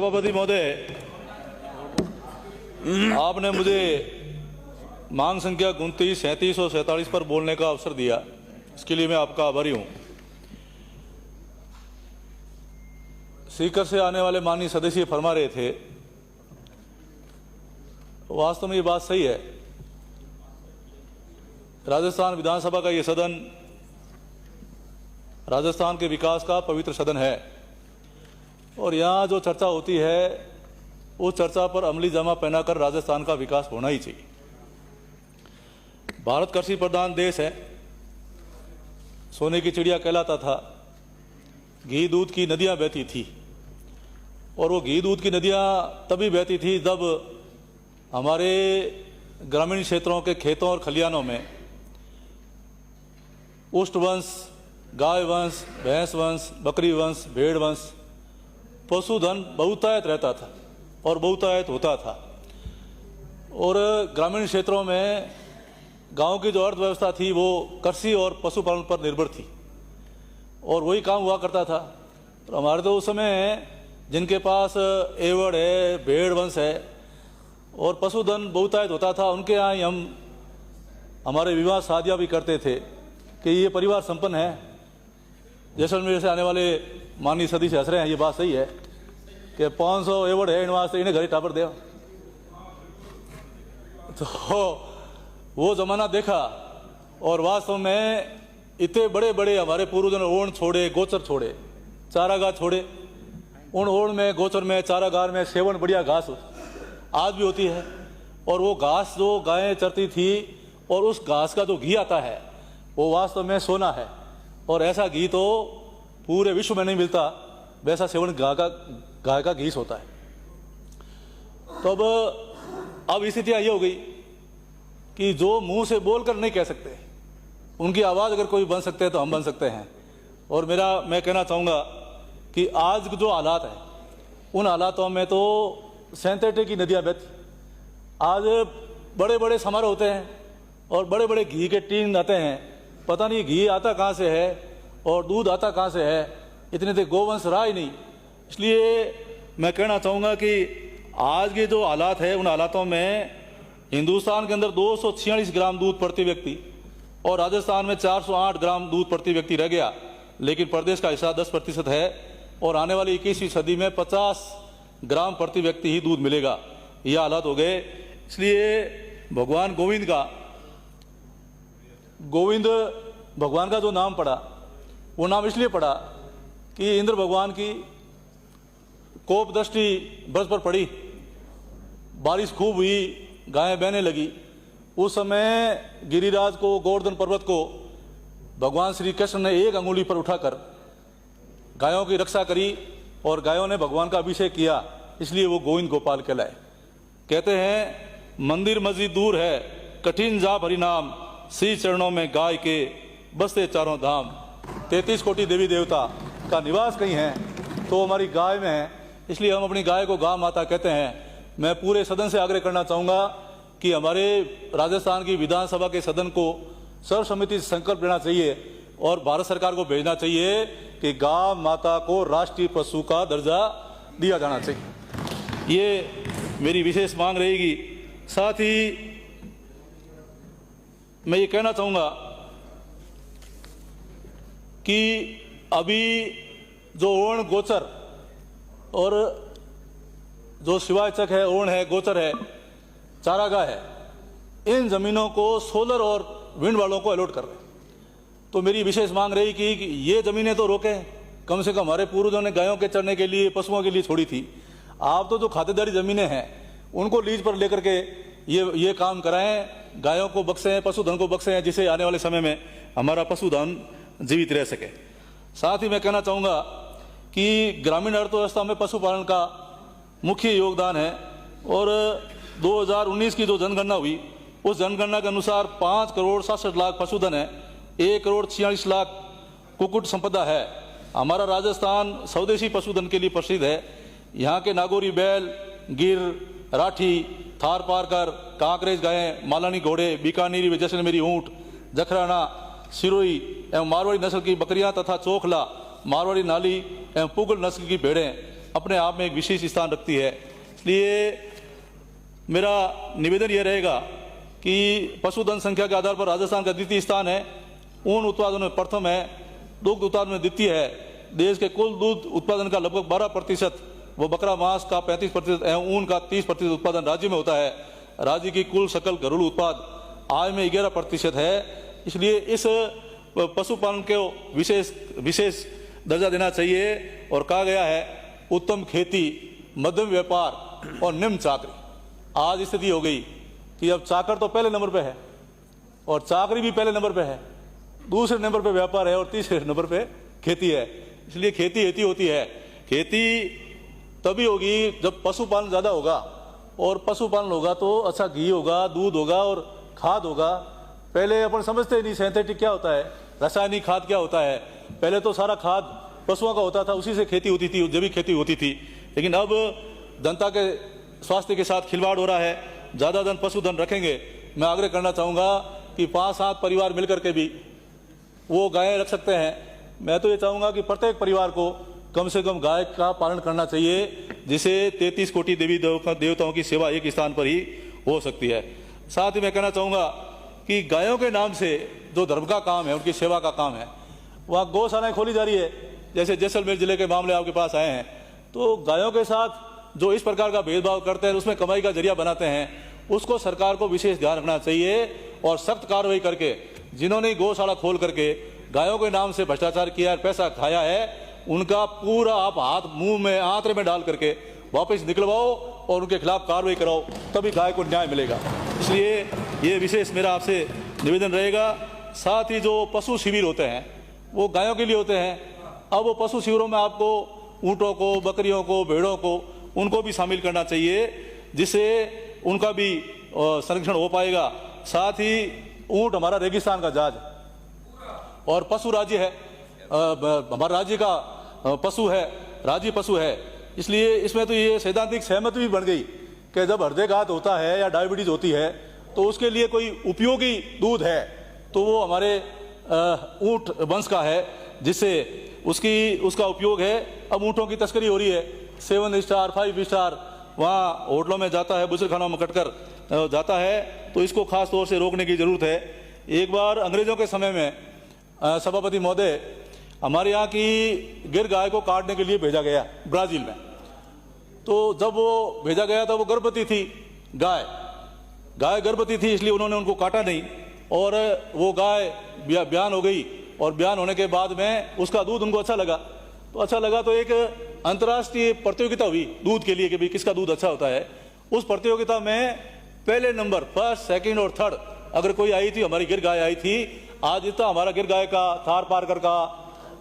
सभापति महोदय, आपने मुझे मांग संख्या 29, 37 और 47 पर बोलने का अवसर दिया, इसके लिए मैं आपका आभारी हूं। सीकर से आने वाले माननीय सदस्य फरमा रहे थे, वास्तव में ये बात सही है। राजस्थान विधानसभा का ये सदन राजस्थान के विकास का पवित्र सदन है और यहाँ जो चर्चा होती है उस चर्चा पर अमली जामा पहनाकर राजस्थान का विकास होना ही चाहिए। भारत कृषि प्रधान देश है, सोने की चिड़िया कहलाता था, घी दूध की नदियां बहती थी और वो घी दूध की नदियां तभी बहती थी जब हमारे ग्रामीण क्षेत्रों के खेतों और खलिहानों में उष्ट वंश, गाय वंश, भैंस वंश, बकरी वंश, भेड़ वंश, पशुधन बहुतायत रहता था और बहुतायत होता था। और ग्रामीण क्षेत्रों में गांव की जो अर्थव्यवस्था थी वो कृषि और पशुपालन पर निर्भर थी और वही काम हुआ करता था। तो हमारे तो उस समय जिनके पास एवड़ है, भेड़ वंश है और पशुधन बहुतायत होता था, उनके यहाँ ही हम हमारे विवाह शादियाँ भी करते थे कि ये परिवार संपन्न है। जैसलमेर से आने वाले माननीय सदस्य हंस रहे हैं, ये बात सही है कि 500 एवड़ है इन वास्ते इन्हें घरे टापर दे। तो वो जमाना देखा और वास्तव में इतने बड़े बड़े हमारे पूर्वजों ने ओण छोड़े, गोचर छोड़े, चारागाह छोड़े। उन ओण में, गोचर में, चारागाह में सेवन बढ़िया घास आज भी होती है और वो घास जो गायें चरती थी और उस घास का जो घी आता है वो वास्तव में सोना है और ऐसा घी तो पूरे विश्व में नहीं मिलता, वैसा सेवन गाय का घी होता है। तो अब स्थितियाँ ये हो गई कि जो मुंह से बोलकर नहीं कह सकते, उनकी आवाज़ अगर कोई बन सकते हैं तो हम बन सकते हैं। और मैं कहना चाहूँगा कि आज जो हालात हैं उन हालातों में तो सिंथेटिक की नदियाँ बहती। आज बड़े बड़े समारोह होते हैं और बड़े बड़े घी के टीन आते हैं, पता नहीं घी आता कहाँ से है और दूध आता कहाँ से है, इतने तो गोवंश रहा ही नहीं। इसलिए मैं कहना चाहूँगा कि आज के जो हालात है उन हालातों में हिंदुस्तान के अंदर 246 ग्राम दूध प्रति व्यक्ति और राजस्थान में 408 ग्राम दूध प्रति व्यक्ति रह गया, लेकिन प्रदेश का हिस्सा 10% है और आने वाली 21वीं सदी में 50 ग्राम प्रति व्यक्ति ही दूध मिलेगा। ये हालात हो गए। इसलिए भगवान गोविंद भगवान का जो नाम पड़ा वो नाम इसलिए पड़ा कि इंद्र भगवान की कोप दृष्टि ब्रज पर पड़ी, बारिश खूब हुई, गायें बहने लगी। उस समय गिरिराज को, गोवर्धन पर्वत को भगवान श्री कृष्ण ने एक अंगुली पर उठाकर गायों की रक्षा करी और गायों ने भगवान का अभिषेक किया, इसलिए वो गोविंद गोपाल कहलाए। कहते हैं मंदिर मस्जिद दूर है, कठिन जाप हरि नाम, श्री चरणों में गाय के बसते चारों धाम। 33 कोटि देवी देवता का निवास कहीं है तो हमारी गाय में है, इसलिए हम अपनी गाय को गाय माता कहते हैं। मैं पूरे सदन से आग्रह करना चाहूँगा कि हमारे राजस्थान की विधानसभा के सदन को सर्वसम्मति से संकल्प लेना चाहिए और भारत सरकार को भेजना चाहिए कि गाय माता को राष्ट्रीय पशु का दर्जा दिया जाना चाहिए। ये मेरी विशेष मांग रहेगी। साथ ही मैं ये कहना चाहूँगा कि अभी जो ओण, गोचर और जो शिवाचक है, ओण है, गोचर है, चारागाह है, इन जमीनों को सोलर और विंड वालों को अलॉट कर रहे हैं। तो मेरी विशेष मांग रही कि ये जमीनें तो रोकें, कम से कम हमारे पूर्वजों ने गायों के चरने के लिए, पशुओं के लिए छोड़ी थी। आप तो जो खातेदारी जमीनें हैं उनको लीज पर लेकर के ये काम कराएं, गायों को बख्शें, पशुधन को बख्शें, जिससे आने वाले समय में हमारा पशुधन जीवित रह सके। साथ ही मैं कहना चाहूँगा कि ग्रामीण अर्थव्यवस्था में पशुपालन का मुख्य योगदान है और 2019 की जो जनगणना हुई उस जनगणना के अनुसार 5 करोड़ 67 लाख पशुधन है, 1 करोड़ 46 लाख कुक्कुट संपदा है। हमारा राजस्थान स्वदेशी पशुधन के लिए प्रसिद्ध है। यहाँ के नागौरी बैल, गिर, राठी, थार पारकर, कांकरेज गायें, मालानी घोड़े, बीकानेरी जैसलमेरी ऊँट, जखराना, सिरोही एवं मारवाड़ी नस्ल की बकरियां तथा चोखला, मारवाड़ी नाली एवं पुगल नस्ल की भेड़ें अपने आप में एक विशेष स्थान रखती है। इसलिए मेरा निवेदन यह रहेगा कि पशुधन संख्या के आधार पर राजस्थान का द्वितीय स्थान है, ऊन उत्पादन में प्रथम है, दुग्ध उत्पादन में द्वितीय है। देश के कुल दूध उत्पादन का लगभग 12% व बकरा मांस का 35% एवं ऊन का 30% उत्पादन राज्य में होता है। राज्य की कुल सकल घरेलू उत्पाद आय में 11% है। इसलिए इस पशुपालन को विशेष दर्जा देना चाहिए। और कहा गया है उत्तम खेती, मध्यम व्यापार और निम्न चाकरी। आज स्थिति हो गई कि अब चाकर तो पहले नंबर पे है और चाकरी भी पहले नंबर पे है, दूसरे नंबर पे व्यापार है और तीसरे नंबर पे खेती है। इसलिए खेती होती है। खेती तभी होगी जब पशुपालन ज़्यादा होगा, और पशुपालन होगा तो अच्छा घी होगा, दूध होगा और खाद होगा। पहले अपन समझते ही नहीं सिंथेटिक क्या होता है, रासायनिक खाद क्या होता है। पहले तो सारा खाद पशुओं का होता था, उसी से खेती होती थी, जैविक खेती होती थी। लेकिन अब जनता के स्वास्थ्य के साथ खिलवाड़ हो रहा है। ज़्यादा धन पशुधन रखेंगे। मैं आग्रह करना चाहूँगा कि 5-7 परिवार मिलकर के भी वो गायें रख सकते हैं। मैं तो ये चाहूँगा कि प्रत्येक परिवार को कम से कम गाय का पालन करना चाहिए, जिसे 33 कोटि देवी देवताओं की सेवा एक स्थान पर ही हो सकती है। साथ ही मैं कहना चाहूँगा कि गायों के नाम से जो धर्म का काम है, उनकी सेवा का काम है, वहाँ गौशालाएँ खोली जा रही है। जैसे जैसलमेर जिले के मामले आपके पास आए हैं, तो गायों के साथ जो इस प्रकार का भेदभाव करते हैं, उसमें कमाई का जरिया बनाते हैं, उसको सरकार को विशेष ध्यान रखना चाहिए और सख्त कार्रवाई करके जिन्होंने गौशाला खोल करके गायों के नाम से भ्रष्टाचार किया है, पैसा खाया है, उनका पूरा आप हाथ मुंह में आंतरे में डाल करके वापस निकलवाओ और उनके खिलाफ कार्रवाई कराओ, तभी गाय को न्याय मिलेगा। इसलिए ये विशेष मेरा आपसे निवेदन रहेगा। साथ ही जो पशु शिविर होते हैं वो गायों के लिए होते हैं। अब वो पशु शिविरों में आपको ऊँटों को, बकरियों को, भेड़ों को, उनको भी शामिल करना चाहिए, जिससे उनका भी संरक्षण हो पाएगा। साथ ही ऊँट हमारा रेगिस्तान का जहाज और पशु राज्य है, हमारे राज्य का पशु है, राज्य पशु है। इसलिए इसमें तो ये सैद्धांतिक सहमति भी बन गई कि जब हृदयघात होता है या डायबिटीज होती है तो उसके लिए कोई उपयोगी दूध है तो वो हमारे ऊँट वंश का है, जिससे उसका उपयोग है। अब ऊँटों की तस्करी हो रही है, 7 स्टार 5 स्टार वहाँ होटलों में जाता है, बुजुर्गखानों में कटकर जाता है, तो इसको खास तौर से रोकने की जरूरत है। एक बार अंग्रेजों के समय में सभापति महोदय, हमारे यहाँ की गिर गाय को काटने के लिए भेजा गया ब्राजील में। तो जब वो भेजा गया था, वो गर्भवती थी, गाय गर्भवती थी, इसलिए उन्होंने उनको काटा नहीं और वो गाय बयान हो गई। और बयान होने के बाद में उसका दूध उनको अच्छा लगा तो एक अंतर्राष्ट्रीय प्रतियोगिता हुई दूध के लिए कि भाई किसका दूध अच्छा होता है। उस प्रतियोगिता में पहले नंबर, फर्स्ट, सेकंड और थर्ड अगर कोई आई थी, हमारी गिर गाय आई थी। आज इतना हमारा गिर गाय का, थार पारकर का,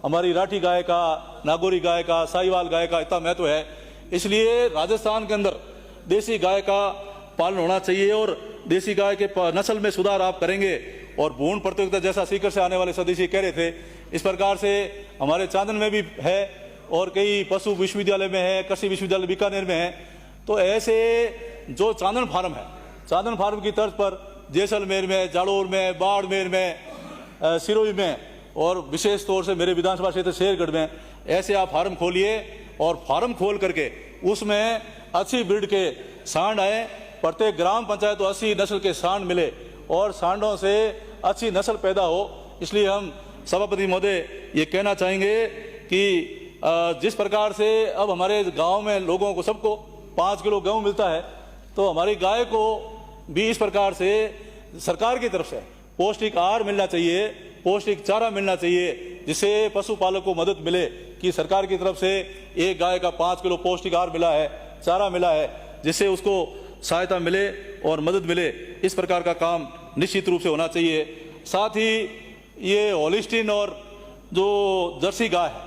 हमारी राठी गाय का, नागौरी गाय का, साहिवाल गाय का इतना महत्व है। इसलिए राजस्थान के अंदर देसी गाय का पालन होना चाहिए और देसी गाय के नस्ल में सुधार आप करेंगे। और भूण प्रतियोगिता जैसा सीकर से आने वाले सदस्य कह रहे थे, इस प्रकार से हमारे चांदन में भी है और कई पशु विश्वविद्यालय में है, कृषि विश्वविद्यालय बीकानेर में है। तो ऐसे जो चांदन फार्म है, चांदन फार्म की तर्ज पर जैसलमेर में, जालोर में, बाड़मेर में, सिरोही में और विशेष तौर से मेरे विधानसभा क्षेत्र शेरगढ़ में ऐसे आप फार्म खोलिए और फार्म खोल करके उसमें अच्छी ब्रीड के सांड आए। प्रत्येक ग्राम पंचायत को 80 नस्ल के सांड मिले और सांडों से अच्छी नस्ल पैदा हो। इसलिए हम सभापति महोदय ये कहना चाहेंगे कि जिस प्रकार से अब हमारे गांव में लोगों को सबको 5 किलो गेहूँ मिलता है, तो हमारी गाय को भी इस प्रकार से सरकार की तरफ से पौष्टिक आहार मिलना चाहिए, पौष्टिक चारा मिलना चाहिए, जिससे पशुपालक को मदद मिले कि सरकार की तरफ से एक गाय का 5 किलो पौष्टिक आहार मिला है, चारा मिला है, जिससे उसको सहायता मिले और मदद मिले। इस प्रकार का काम निश्चित रूप से होना चाहिए। साथ ही ये होलिस्टीन और जो जर्सी गाय है,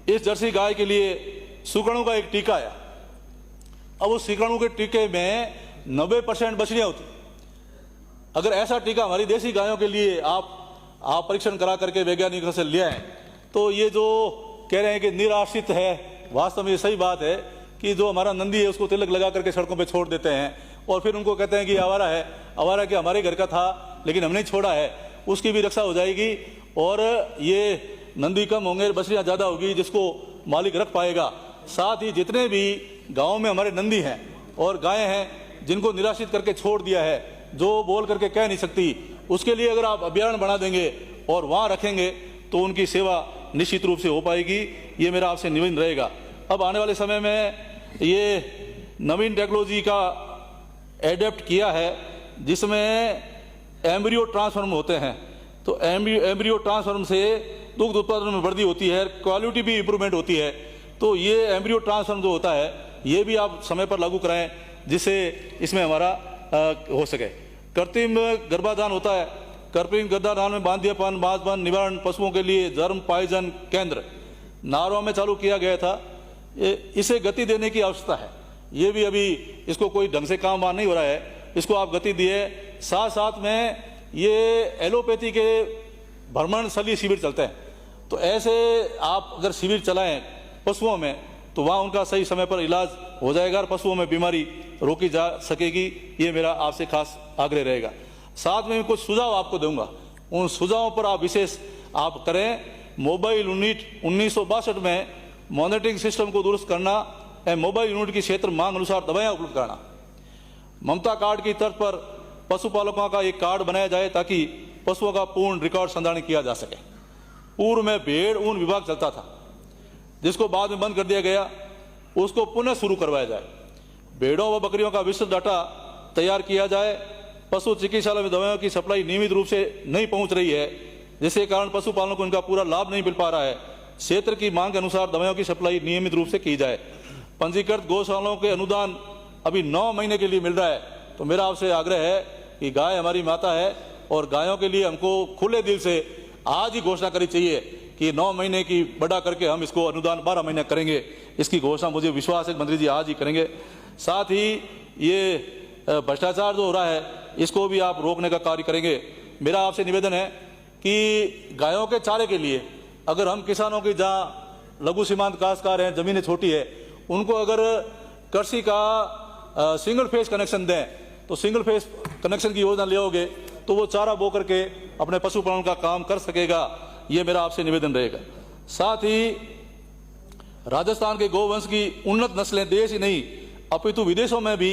इस जर्सी गाय के लिए सुकड़ों का एक टीका है। अब उस सुकड़ों के टीके में 90% बछड़ियाँ होती। अगर ऐसा टीका हमारी देसी गायों के लिए आप परीक्षण करा करके वैज्ञानिकों से ले आए, तो ये जो कह रहे हैं कि निराश्रित है, वास्तव में ये सही बात है कि जो हमारा नंदी है उसको तिलक लगा करके सड़कों पे छोड़ देते हैं और फिर उनको कहते हैं कि आवारा है। आवारा कि हमारे घर का था लेकिन हमने छोड़ा है, उसकी भी रक्षा हो जाएगी और ये नंदी कम होंगे, बछड़ियाँ ज़्यादा होगी, जिसको मालिक रख पाएगा। साथ ही जितने भी गाँव में हमारे नंदी हैं और गायें हैं जिनको निराशित करके छोड़ दिया है, जो बोल करके कह नहीं सकती, उसके लिए अगर आप अभ्यारण्य बना देंगे और वहाँ रखेंगे तो उनकी सेवा निश्चित रूप से हो पाएगी। ये मेरा आपसे निवेदन रहेगा। अब आने वाले समय में ये नवीन टेक्नोलॉजी का एडेप्ट किया है जिसमें एम्ब्रियो ट्रांसफॉर्म होते हैं, तो एम्ब्रियो ट्रांसफॉर्म से दुग्ध उत्पादन में वृद्धि होती है, क्वालिटी भी इंप्रूवमेंट होती है। तो ये एम्ब्रियो ट्रांसफॉर्म जो होता है ये भी आप समय पर लागू कराएं जिससे इसमें हमारा हो सके। कृत्रिम गर्भाधान होता है, कृत्रिम गर्भाधान में बांधियापन, बांझपन निवारण पशुओं के लिए जर्म पाइजन केंद्र नारवा में चालू किया गया था। इसे गति देने की आवश्यकता है। ये भी अभी इसको कोई ढंग से काम वार नहीं हो रहा है, इसको आप गति दिए। साथ साथ में ये एलोपैथी के भ्रमण स्थलीय शिविर चलते हैं, तो ऐसे आप अगर शिविर चलाएं पशुओं में तो वहाँ उनका सही समय पर इलाज हो जाएगा और पशुओं में बीमारी रोकी जा सकेगी। ये मेरा आपसे खास आग्रह रहेगा। साथ में कुछ सुझाव आपको दूंगा, उन सुझावों पर आप विशेष आप करें। मोबाइल यूनिट 1962 में मॉनिटरिंग सिस्टम को दुरुस्त करना एवं मोबाइल यूनिट की क्षेत्र मांग अनुसार दवाएं उपलब्ध कराना। ममता कार्ड की तर्ज पर पशुपालकों का एक कार्ड बनाया जाए ताकि पशुओं का पूर्ण रिकॉर्ड संधारण किया जा सके। पूर्व में भेड़ ऊन विभाग चलता था जिसको बाद में बंद कर दिया गया, उसको पुनः शुरू करवाया जाए। भेड़ों व बकरियों का विस्तृत डाटा तैयार किया जाए। पशु चिकित्सालय में दवाओं की सप्लाई नियमित रूप से नहीं पहुंच रही है, जिसके कारण पशुपालकों को इनका पूरा लाभ नहीं मिल पा रहा है। क्षेत्र की मांग के अनुसार दवाओं की सप्लाई नियमित रूप से की जाए। पंजीकृत गौशालाओं के अनुदान अभी 9 महीने के लिए मिल रहा है, तो मेरा आपसे आग्रह है कि गाय हमारी माता है और गायों के लिए हमको खुले दिल से आज ही घोषणा करनी चाहिए कि 9 महीने की बढ़ा करके हम इसको अनुदान 12 महीने करेंगे। इसकी घोषणा मुझे विश्वास है मंत्री जी आज ही करेंगे। साथ ही ये भ्रष्टाचार जो हो रहा है इसको भी आप रोकने का कार्य करेंगे। मेरा आपसे निवेदन है कि गायों के चारे के लिए अगर हम किसानों की जहाँ लघु सीमांत काश्तकार हैं, ज़मीनें छोटी है, उनको अगर कृषि का सिंगल फेज कनेक्शन दें तो सिंगल फेज कनेक्शन की योजना ले आओगे तो वो चारा बो करके अपने पशुपालन का काम कर सकेगा। ये मेरा आपसे निवेदन रहेगा। साथ ही राजस्थान के गोवंश की उन्नत नस्लें देश ही नहीं अपितु विदेशों में भी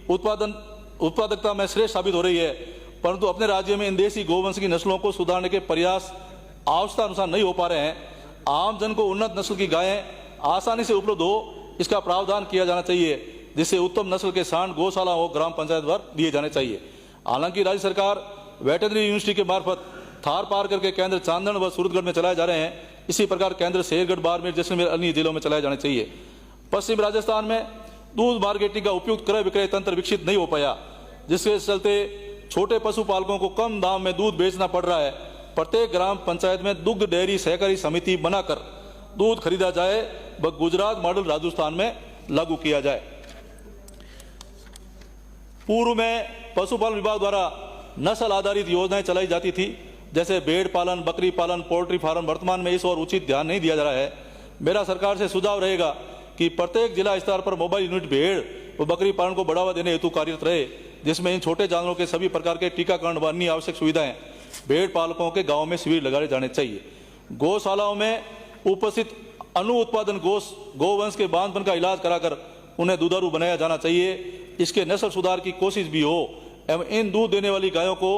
उत्पादकता में श्रेष्ठ साबित हो रही है, परंतु अपने राज्य में इन देशी गोवंश की नस्लों को सुधारने के प्रयास आवश्यकता अनुसार नहीं हो पा रहे हैं। आम जन को उन्नत नस्ल की गायें आसानी से उपलब्ध हो इसका प्रावधान किया जाना चाहिए, जिससे उत्तम नस्ल के सांड गौशाला हो ग्राम पंचायत द्वारा दिए जाने चाहिए। हालांकि राज्य सरकार वेटरनरी यूनिवर्सिटी के मार्फत थार पार करके केंद्र चांदन व सूरतगढ़ में चलाए जा रहे हैं। इसी प्रकार केंद्र शेरगढ़, बाड़मेर, जैसलमेर, अन्य जिलों में चलाए जाने चाहिए। पश्चिम राजस्थान में दूध मार्केटिंग का उपयुक्त क्रय विक्रय तंत्र विकसित नहीं हो पाया, जिसके चलते छोटे पशुपालकों को कम दाम में दूध बेचना पड़ रहा है। प्रत्येक ग्राम पंचायत में दुग्ध डेयरी सहकारी समिति बनाकर दूध खरीदा जाए व गुजरात मॉडल राजस्थान में लागू किया जाए। पूर्व में पशुपालन विभाग द्वारा नस्ल आधारित योजनाएं चलाई जाती थी, जैसे भेड़ पालन, बकरी पालन, पोल्ट्री फार्म। वर्तमान में इस और उचित ध्यान नहीं दिया जा रहा है। मेरा सरकार से सुझाव रहेगा कि प्रत्येक जिला स्तर पर मोबाइल यूनिट भेड़ व बकरी पालन को बढ़ावा देने हेतु कार्यरत रहे, जिसमें इन छोटे जानवरों के सभी प्रकार के टीकाकरण व अन्य आवश्यक सुविधाएं भेड़ पालकों के गाँव में शिविर लगाए जाने चाहिए। गौशालाओं में उपस्थित अनु उत्पादन गोवंश के बांझपन का इलाज कराकर उन्हें दुधारू बनाया जाना चाहिए। इसके नस्ल सुधार की कोशिश भी हो एवं इन दूध देने वाली गायों को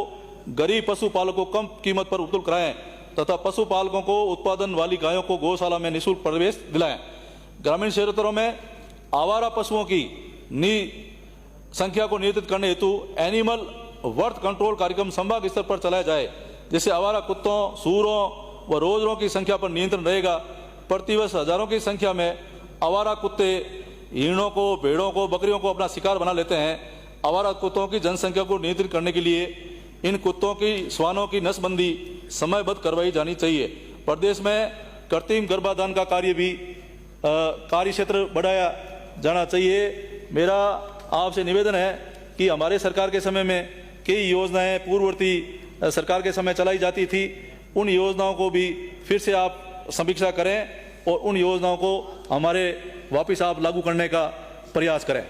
गरीब पशुपालकों को कम कीमत पर उपलब्ध कराएं तथा पशुपालकों को उत्पादन वाली गायों को गौशाला में निःशुल्क प्रवेश दिलाएं। ग्रामीण क्षेत्रों में आवारा पशुओं की संख्या को नियंत्रित करने हेतु एनिमल बर्थ कंट्रोल कार्यक्रम संभाग स्तर पर चलाया जाए, जिससे आवारा कुत्तों, सूरों व रोजरों की संख्या पर नियंत्रण रहेगा। प्रतिवर्ष हजारों की संख्या में आवारा कुत्ते हिरणों को, भेड़ों को, बकरियों को अपना शिकार बना लेते हैं। आवारा कुत्तों की जनसंख्या को नियंत्रित करने के लिए इन कुत्तों की श्वानों की नसबंदी समयबद्ध करवाई जानी चाहिए। प्रदेश में कृत्रिम गर्भाधान का कार्य भी कार्य क्षेत्र बढ़ाया जाना चाहिए। मेरा आपसे निवेदन है कि हमारे सरकार के समय में कई योजनाएं पूर्ववर्ती सरकार के समय चलाई जाती थी, उन योजनाओं को भी फिर से आप समीक्षा करें और उन योजनाओं को हमारे वापस आप लागू करने का प्रयास करें।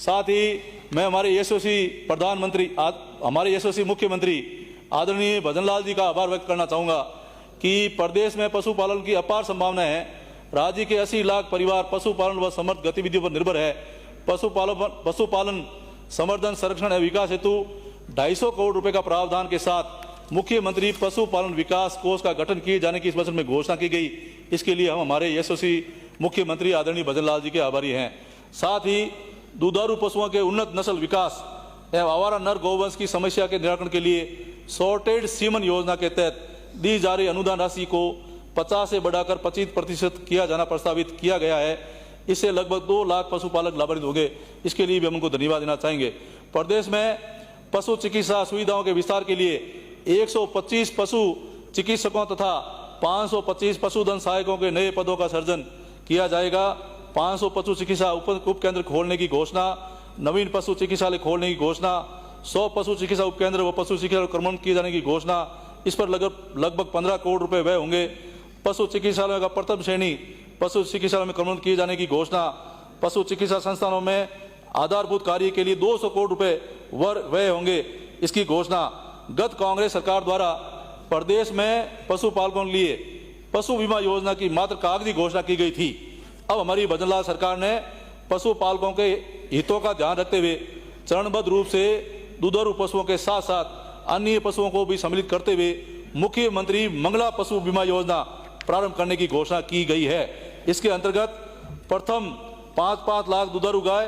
साथ ही मैं हमारे यशस्वी प्रधानमंत्री, हमारे यशस्वी मुख्यमंत्री आदरणीय भजनलाल जी का आभार व्यक्त करना चाहूँगा कि प्रदेश में पशुपालन की अपार संभावनाएं हैं। राज्य के 80 लाख परिवार पशुपालन व समर्थ गतिविधियों पर निर्भर है। पशुपालन संवर्धन, संरक्षण एवं विकास हेतु 250 करोड़ रुपए का प्रावधान के साथ मुख्यमंत्री पशुपालन विकास कोष का गठन किए जाने की इस बजट में घोषणा की गई। इसके लिए हम हमारे यशस्वी मुख्यमंत्री आदरणीय भजन लाल जी के आभारी हैं। साथ ही दुधारू पशुओं के उन्नत नस्ल विकास एवं आवारा नर गौवंश की समस्या के निराकरण के लिए सॉर्टेड सीमन योजना के तहत दी जा रही अनुदान राशि को 50 से बढ़ाकर 25% किया जाना प्रस्तावित किया गया है। इससे लगभग 2 लाख पशुपालक लाभान्वित होंगे। इसके लिए भी हम उनको धन्यवाद देना चाहेंगे। प्रदेश में पशु चिकित्सा सुविधाओं के विस्तार के लिए 125 पशु चिकित्सकों तथा 525 पशुधन सहायकों के नए पदों का सृजन किया जाएगा। 500 पशु चिकित्सा उप केंद्र खोलने की घोषणा, नवीन पशु चिकित्सालय खोलने की घोषणा, 100 पशु चिकित्सा उपकेंद्र व पशु चिकित्सा क्रमबद्ध किए जाने की घोषणा। इस पर लगभग 15 करोड़ रुपए व्यय होंगे। पशु चिकित्सालयों का प्रथम श्रेणी पशु चिकित्सालय में क्रमबद्ध किए जाने की घोषणा। पशु चिकित्सा संस्थानों में आधारभूत कार्य के लिए 200 करोड़ रुपए व्यय होंगे, इसकी घोषणा। गत कांग्रेस सरकार द्वारा प्रदेश में पशुपालकों के लिए पशु बीमा योजना की मात्र कागजी घोषणा की गई थी। अब हमारी भजन लाल सरकार ने पशुपालकों के हितों का ध्यान रखते हुए चरणबद्ध रूप से दुधारू पशुओं के साथ साथ अन्य पशुओं को भी सम्मिलित करते हुए मुख्यमंत्री मंगला पशु बीमा योजना प्रारंभ करने की घोषणा की गई है। इसके अंतर्गत प्रथम 5-5 लाख दुधारू गाय,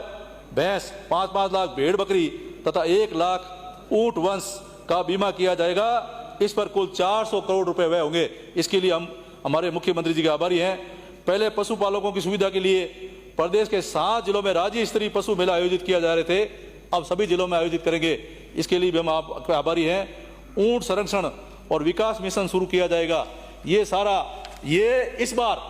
भैंस, 5-5 लाख भेड़ बकरी तथा 1 लाख ऊंट वंश का बीमा किया जाएगा। इस पर कुल 400 करोड़ रुपए व्यय होंगे। इसके लिए हम हमारे मुख्यमंत्री जी के आभारी हैं। पहले पशुपालकों की सुविधा के लिए प्रदेश के 7 जिलों में राज्य स्तरीय पशु मेला आयोजित किया जा रहे थे, अब सभी जिलों में आयोजित करेंगे। इसके लिए भी हम आपके आभारी हैं। ऊंट संरक्षण और विकास मिशन शुरू किया जाएगा। ये इस बार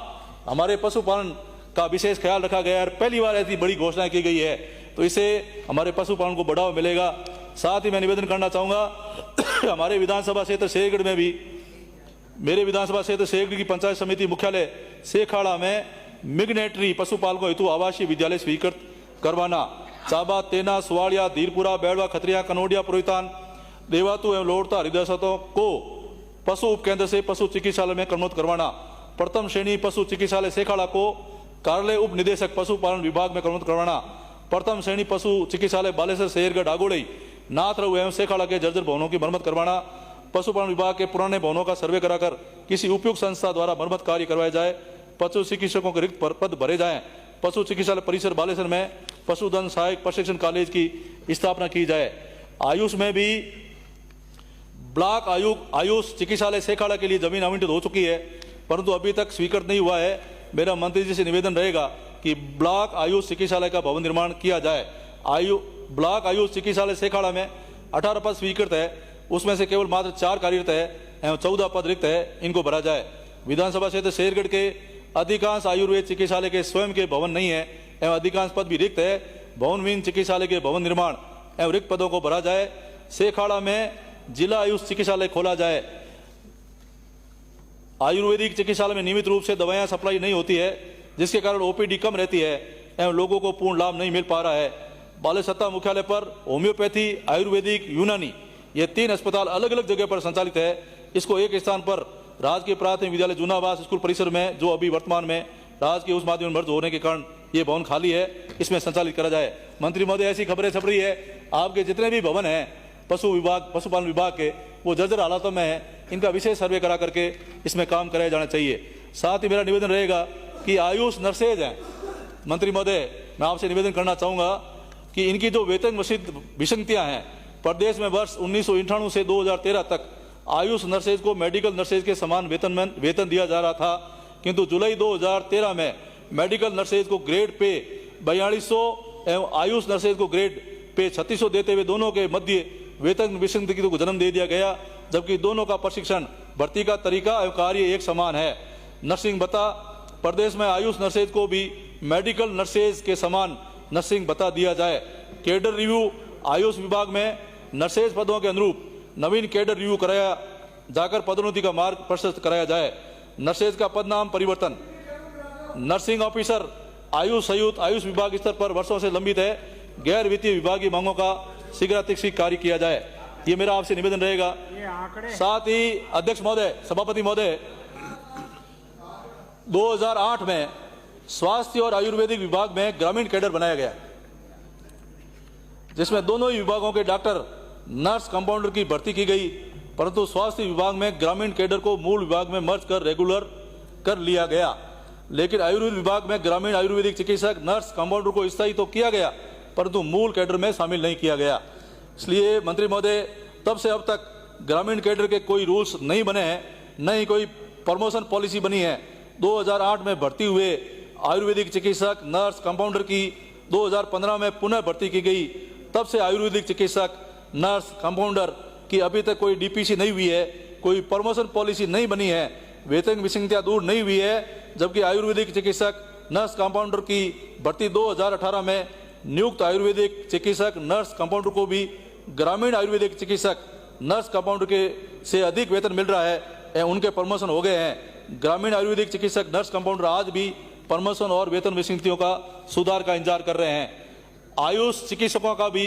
हमारे पशुपालन का विशेष ख्याल रखा गया है। पहली बार ऐसी बड़ी घोषणा की गई है, तो इससे हमारे पशुपालन को बढ़ावा मिलेगा। साथ ही मैं निवेदन करना चाहूँगा, हमारे विधानसभा क्षेत्र शेरगढ़ में भी, मेरे विधानसभा क्षेत्र शेरगढ़ की पंचायत समिति मुख्यालय सेखाड़ा में मिगनेटरी पशुपालकों हेतु आवासीय विद्यालय स्वीकृत करवाना। चाबा, तेना, सुवाड़िया, धीरपुरा, बैड़वा, खतरिया, कनौडिया, पुरोहितान, देवातु एवं लोड़ता हरिदासों को पशु उपकेंद्र से पशु चिकित्सालय में क्रमबद्ध करवाना। प्रथम श्रेणी पशु चिकित्सालय सेखाड़ा को कार्यालय उप निदेशक पशुपालन विभाग में क्रमबद्ध करवाना। प्रथम श्रेणी पशु चिकित्सालय बालेश्वर, शेरगढ़, आगोड़ई, नाथरऊ एवं सेखाड़ा के जर्जर भवनों की मरम्मत करवाना। पशुपालन विभाग के पुराने भवनों का सर्वे कराकर किसी उपयुक्त संस्था द्वारा मरम्मत कार्य करवाया जाए। पशु चिकित्सकों के रिक्त पद भरे जाएं। पशु चिकित्सालय परिसर बालेश्वर में पशुधन सहायक प्रशिक्षण कॉलेज की स्थापना की जाए। आयुष में भी ब्लॉक आयुष चिकित्सालय सेखाड़ा के लिए जमीन आवंटित हो चुकी है, परंतु अभी तक स्वीकृत नहीं हुआ है। मेरा मंत्री जी से निवेदन रहेगा कि ब्लॉक आयुष चिकित्सालय का भवन निर्माण किया जाए। ब्लॉक आयुष चिकित्सालय सेखाड़ा में 18 पद स्वीकृत है, उसमें से केवल मात्र 4 कार्यरत है एवं 14 पद रिक्त है, इनको भरा जाए। विधानसभा क्षेत्र शेरगढ़ के अधिकांश आयुर्वेद चिकित्सालय के स्वयं के भवन नहीं है एवं अधिकांश पद भी रिक्त है। भवनहीन चिकित्सालय के भवन निर्माण एवं रिक्त पदों को भरा जाए। सेखाड़ा में जिला आयुष चिकित्सालय खोला जाए। आयुर्वेदिक चिकित्सालय में नियमित रूप से दवाएं सप्लाई नहीं होती है, जिसके कारण ओपीडी कम रहती है एवं लोगों को पूर्ण लाभ नहीं मिल पा रहा है। बालेसत्ता मुख्यालय पर होम्योपैथी, आयुर्वेदिक, यूनानी ये 3 अस्पताल अलग अलग जगह पर संचालित है। इसको एक स्थान पर राजकीय प्राथमिक विद्यालय जूनावास स्कूल परिसर में, जो अभी वर्तमान में राजकीय उस माध्यम मर्ज होने के कारण ये भवन खाली है, इसमें संचालित करा जाए। मंत्री महोदय, ऐसी खबरें छप रही है आपके जितने भी भवन हैं पशुपालन विभाग के, वो जर्जर हालातों में है, इनका विशेष सर्वे करा करके इसमें काम कराया जाना चाहिए। साथ ही मेरा निवेदन रहेगा कि आयुष नर्सेज हैं, मंत्री महोदय मैं आपसे निवेदन करना चाहूँगा कि इनकी जो वेतन विसंगतियाँ हैं, प्रदेश में वर्ष 1998 से 2013 तक आयुष नर्सेज को मेडिकल नर्सेज के समान वेतन दिया जा रहा था, किंतु जुलाई 2013 में मेडिकल नर्सेज को ग्रेड पे 4200 एवं आयुष नर्सेज को ग्रेड पे 3600 देते हुए दोनों के मध्य वेतन विसंगति को जन्म दे दिया गया, जबकि दोनों का प्रशिक्षण, भर्ती का तरीका एवं कार्य एक समान है। नर्सिंग भत्ता, प्रदेश में आयुष नर्सेज को भी मेडिकल नर्सेज के समान नर्सिंग भत्ता दिया जाए। कैडर रिव्यू, आयुष विभाग में नर्सेज पदों के अनुरूप नवीन कैडर रिव्यू कराया जाकर पदोन्नति का मार्ग प्रशस्त कराया जाए। नर्सेज का पद नाम परिवर्तन, नर्सिंग ऑफिसर आयुष संयुक्त आयुष विभाग स्तर पर वर्षों से लंबित है। गैर वित्तीय विभागीय मांगों का शीघ्रातिशीघ्र कार्य किया जाए, ये मेरा आपसे निवेदन रहेगा। साथ ही अध्यक्ष महोदय, सभापति महोदय, 2008 में स्वास्थ्य और आयुर्वेदिक विभाग में ग्रामीण कैडर बनाया गया, जिसमें दोनों ही विभागों के डॉक्टर, नर्स, कंपाउंडर की भर्ती की गई, परंतु स्वास्थ्य विभाग में ग्रामीण कैडर को मूल विभाग में मर्ज कर रेगुलर कर लिया गया। लेकिन आयुर्वेद विभाग में ग्रामीण आयुर्वेदिक चिकित्सक, नर्स, कंपाउंडर को स्थायी तो किया गया, परंतु मूल कैडर में शामिल नहीं किया गया। इसलिए मंत्री महोदय, तब से अब तक ग्रामीण कैडर के कोई रूल्स नहीं बने हैं, न ही कोई प्रमोशन पॉलिसी बनी है। 2008 में भर्ती हुए आयुर्वेदिक चिकित्सक, नर्स, कंपाउंडर की 2015 में पुनः भर्ती की गई। तब से आयुर्वेदिक चिकित्सक, नर्स, कंपाउंडर की अभी तक कोई डीपीसी नहीं हुई है, कोई प्रमोशन पॉलिसी नहीं बनी है, वेतन विसंगतियां दूर नहीं हुई है। जबकि आयुर्वेदिक चिकित्सक, नर्स, कंपाउंडर की भर्ती 2018 में नियुक्त आयुर्वेदिक चिकित्सक, नर्स, कंपाउंडर को भी ग्रामीण आयुर्वेदिक चिकित्सक, नर्स, कंपाउंडर के से अधिक वेतन मिल रहा है, उनके प्रमोशन हो गए हैं। ग्रामीण आयुर्वेदिक चिकित्सक, नर्स, कंपाउंडर आज भी प्रमोशन और वेतन विसंगतियों का सुधार का इंतजार कर रहे हैं। आयुष चिकित्सकों का भी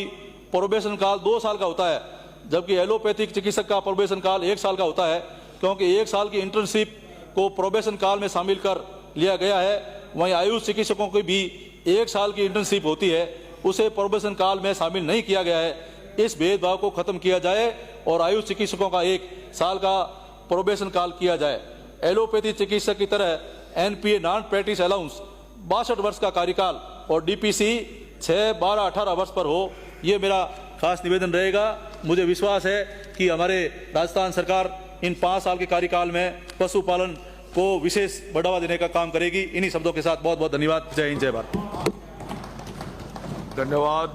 प्रोबेशन काल 2 साल का होता है, जबकि एलोपैथिक चिकित्सक का प्रोबेशन काल 1 साल का होता है, क्योंकि 1 साल की इंटर्नशिप को प्रोबेशन काल में शामिल कर लिया गया है। वहीं आयुष चिकित्सकों की भी 1 साल की इंटर्नशिप होती है, उसे प्रोबेशन काल में शामिल नहीं किया गया है। इस भेदभाव को खत्म किया जाए और आयुष चिकित्सकों का 1 साल का प्रोबेशन काल किया जाए। एलोपैथी चिकित्सक की तरह एनपीए, नॉन प्रैक्टिस अलाउंस 62 वर्ष का कार्यकाल और डीपीसी 6, 12, 18 वर्ष पर हो, ये मेरा खास निवेदन रहेगा। मुझे विश्वास है कि हमारे राजस्थान सरकार इन 5 साल के कार्यकाल में पशुपालन को विशेष बढ़ावा देने का काम करेगी। इन्हीं शब्दों के साथ बहुत बहुत धन्यवाद। जय हिंद, जय भारत। धन्यवाद।